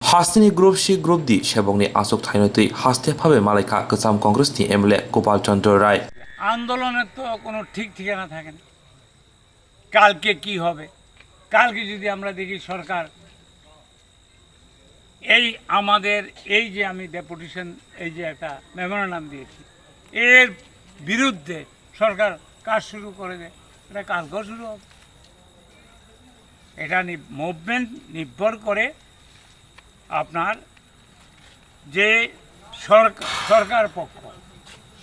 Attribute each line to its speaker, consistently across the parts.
Speaker 1: हास्तिनि group C group दी शेबंगनि आसुक थाइनोतै हास्ते भावे मालाइका गोजाम कांग्रेसनि MLA Gopal चंद्र राय
Speaker 2: আন্দোলনের তো কোনো ঠিক ঠিকানা থাকে না। কালকে কি হবে, কালকে যদি আমরা দেখি সরকার এই আমাদের এই যে আমি ডেপুটেশন এই যে একটা মেমোরেন্ডাম দিয়েছি এর বিরুদ্ধে সরকার কাজ শুরু করে দেয়, এটা কালকেও শুরু হবে। এটা মুভমেন্ট নির্ভর করে আপনার যে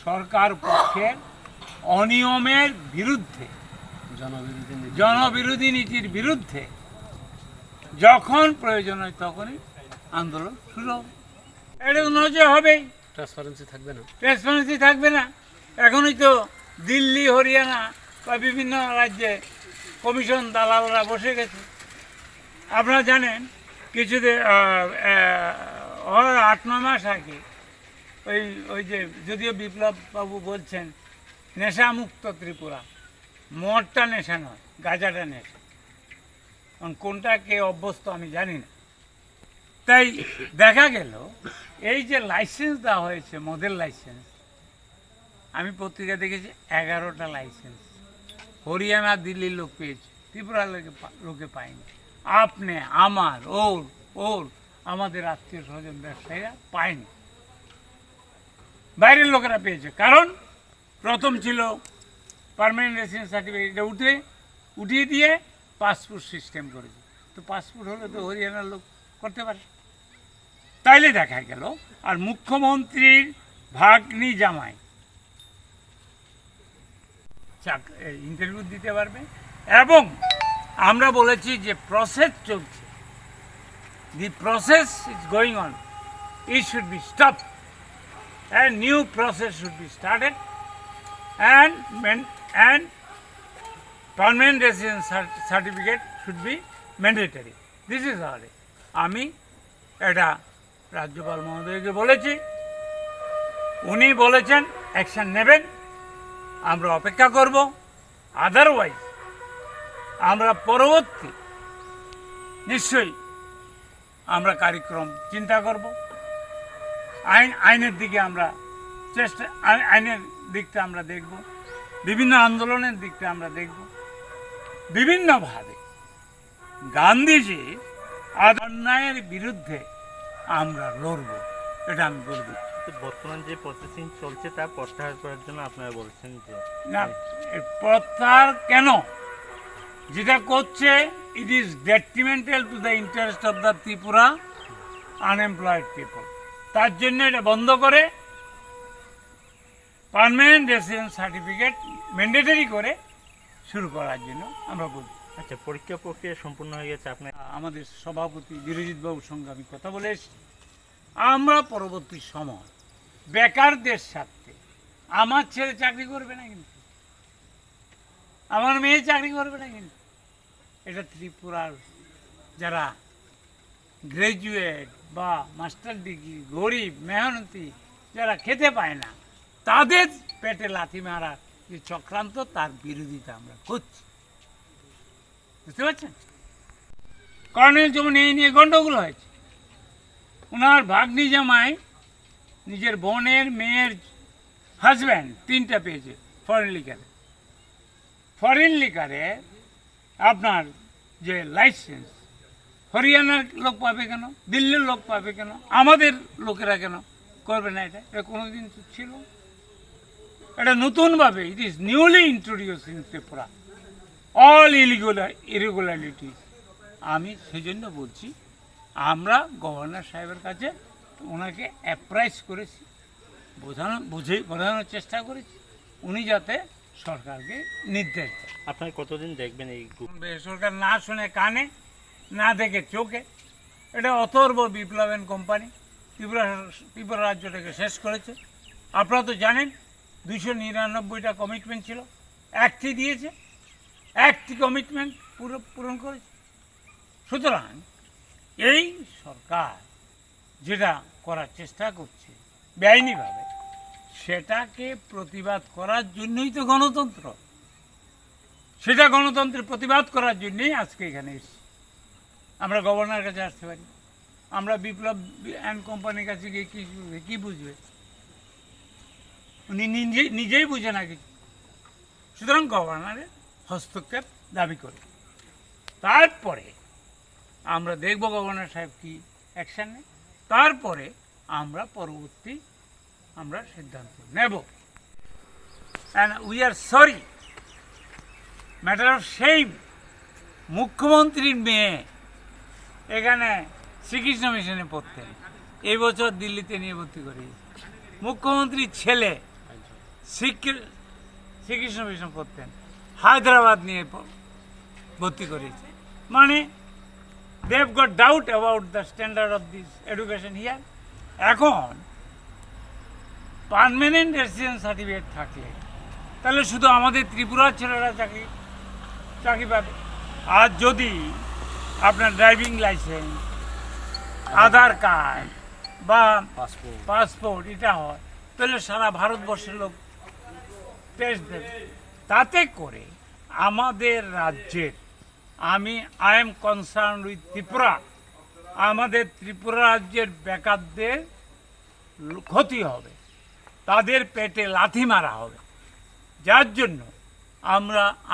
Speaker 2: সরকার পক্ষের অনিয়মের বিরুদ্ধে, জনবিরোধী নীতির বিরুদ্ধে যখন প্রয়োজন হয় তখনই আন্দোলন শুরু হবে। এটা নজর হবেই, ট্রান্সপারেন্সি থাকবে না। এখনই তো দিল্লি, হরিয়ানা বা বিভিন্ন রাজ্যে কমিশন দালালরা বসে গেছে। আপনারা জানেন কিছুদিন 8-9 মাস আগে ওই যে যদিও বিপ্লব বাবু বলছেন নেশামুক্ত ত্রিপুরা, মদটা নেশা নয়, গাঁজাটা নেশা। কোনটা কে অভ্যস্ত আমি জানি না। তাই দেখা গেল এই যে লাইসেন্স দেওয়া হয়েছে, মদের লাইসেন্স, আমি পত্রিকা দেখেছি 11টা লাইসেন্স হরিয়ানা, দিল্লির লোক পেয়েছে, ত্রিপুরার লোকে পায়নি। আপনি, আমার, ওর আমাদের আত্মীয় স্বজন ব্যবসায়ীরা পায়নি, বাইরের লোকেরা পেয়েছে। কারণ প্রথম ছিল পার্মানেন্ট রেসিডেন্স সার্টিফিকেট, উঠিয়ে দিয়ে পাসপোর্ট সিস্টেম করেছে। তো পাসপোর্ট হলে তো হরিয়ানার লোক করতে পারে। তাইলে দেখা গেল আর মুখ্যমন্ত্রীর ভাগ্নি জামাই ইন্টারভিউ দিতে পারবে। এবং আমরা বলেছি যে প্রসেস চলছে, the process is going on, it should be stop and new process should be started and permanent residence certificate should be mandatory. This is all. আমি এটা রাজ্যপাল মহোদয়কে বলেছি, উনি বলেছেন অ্যাকশন নেবেন, আমরা অপেক্ষা করব। আদারওয়াইজ আমরা পরবর্তী নিশ্চয়ই আমরা কার্যক্রম চিন্তা করব। আইনের দিকে আমরা আইনের দিকটা আমরা দেখব, বিভিন্ন আন্দোলনের দিকটা আমরা দেখব, বিভিন্নভাবে গান্ধীজির অন্যায়ের বিরুদ্ধে আমরা লড়ব, এটা আমি বলব।
Speaker 3: বর্তমান যে প্রসেসিং চলছে তা প্রত্যাহার করার জন্য আপনারা বলছেন যে
Speaker 2: না, প্রত্যাহার কেন? যেটা করছে it is detrimental to the interest of the Tripura unemployed people. তার জন্য এটা বন্ধ করে পার্মানেন্ট রেসিডেন্স সার্টিফিকেট ম্যান্ডেটরি করে শুরু করার জন্য আমরা বলি।
Speaker 3: আচ্ছা, পরীক্ষা প্রক্রিয়া সম্পূর্ণ হয়ে গেছে। আপনার
Speaker 2: আমাদের সভাপতি বিরজিৎ বাবুর সঙ্গে আমি কথা বলে এসেছি, আমরা পরবর্তী সময় বেকারদের সাথে, আমার ছেলে চাকরি করবে না কিন্তু, আমার মেয়ে চাকরি করবে না কিন্তু, এটা ত্রিপুরার যারা গ্রাজুয়েট বা মাস্টার ডিগ্রি, গরিব মেহনতি যারা খেতে পায় না, তাদের পেটে লাথি মারা যে চক্রান্ত, তার বিরোধিতা আমরা করছি। বুঝতে পারছেন? কর্নেল যেমন এই নিয়ে গণ্ডগোল হয়েছে, ওনার ভাগ্নি জামাই নিজের বোনের মেয়ের হাজব্যান্ড 3টা পেয়েছে ফরেন লিকারে। ফরেন লিকারে আপনার যে লাইসেন্স হরিয়ানার লোক পাবে কেন, দিল্লির লোক পাবে কেন, আমাদের লোকেরা কেন করবে না? এটা কোনোদিন ছিল? এটা নতুনভাবে, it is newly introduce in Tripura, all irregularities. আমি সেই জন্য বলছি, আমরা গভর্নর সাহেবের কাছে ওনাকে অ্যাপ্রাইজ করেছি, বোঝানোর চেষ্টা করেছি, উনি যাতে সরকারকে নির্দেশ দেয়।
Speaker 3: আপনারা কতদিন দেখবেন এই
Speaker 2: সরকার না শুনে কানে, না দেখে চোখে? এটা অথর্ব বিপ্লবেন কোম্পানি ত্রিপুরা রাজ্যটাকে শেষ করেছে। আপনারা তো জানেন 299টা কমিটমেন্ট ছিল, একটি দিয়েছে, একটি কমিটমেন্ট পূরণ করেছে। সুতরাং এই সরকার যেটা করার চেষ্টা করছে বেআইনিভাবে, সেটাকে প্রতিবাদ করার জন্যই তো গণতন্ত্র। সেটা গণতন্ত্রের প্রতিবাদ করার জন্যই আজকে এখানে এসেছি। আমরা গভর্নরের কাছে আসতে পারি, আমরা বিপ্লব অ্যান্ড কোম্পানির কাছে গিয়ে কি বুঝবে? উনি নিজেই বুঝে না কিছু। সুতরাং গভর্নরের হস্তক্ষেপ দাবি করি। তারপরে আমরা দেখব গভর্নর সাহেব কি অ্যাকশন নেয়, তারপরে আমরা পরবর্তী সিদ্ধান্ত নেব। And we are sorry, matter of same, মুখ্যমন্ত্রীর মেয়ে এখানে শ্রীকৃষ্ণ মিশনে পড়তেন, এই বছর দিল্লিতে নিয়ে ভর্তি করিয়েছে। মুখ্যমন্ত্রীর ছেলে শ্রীকৃষ্ণ মিশন পড়তেন, হায়দ্রাবাদ নিয়ে ভর্তি করিয়েছে। মানে they have got doubt about the standard of this education here. এখন পার্মানেন্ট রেসিডেন্স সার্টিফিকেট থাকলে তাহলে শুধু আমাদের ত্রিপুরার ছেলেরা চাকরি পাবে। আর যদি আপনার ড্রাইভিং লাইসেন্স, আধার কার্ড বা পাসপোর্ট এটা হয়, তাহলে সারা ভারতবর্ষের লোক টেস্ট দেবে। তাতে করে আমাদের রাজ্যের, I am concern with Tripura, আমাদের ত্রিপুরা রাজ্যের বেকারদের ক্ষতি হবে, তাদের পেটে লাথি মারা হবে। যার জন্য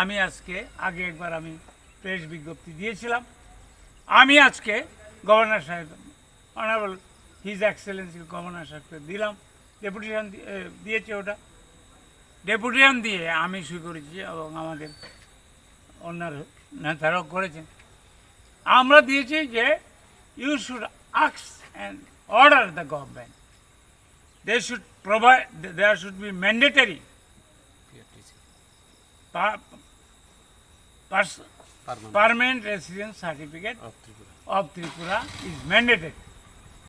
Speaker 2: আমি আজকে একবার আমি প্রেস বিজ্ঞপ্তি দিয়েছিলাম। আমি আজকে গভর্নর সাহেব, অনারেবল হিজ এক্সেলেন্সি গভর্নর সাহেবকে দিলাম, ডেপুটেশন দিয়েছে। ওটা ডেপুটেশন দিয়ে আমি সই করেছি এবং আমাদের অন্যান্য নেতারাও করেছেন। আমরা দিয়েছি যে you should ask and order the government, they should provide, there should be mandatory permanent residence certificate of Tripura is mandatory.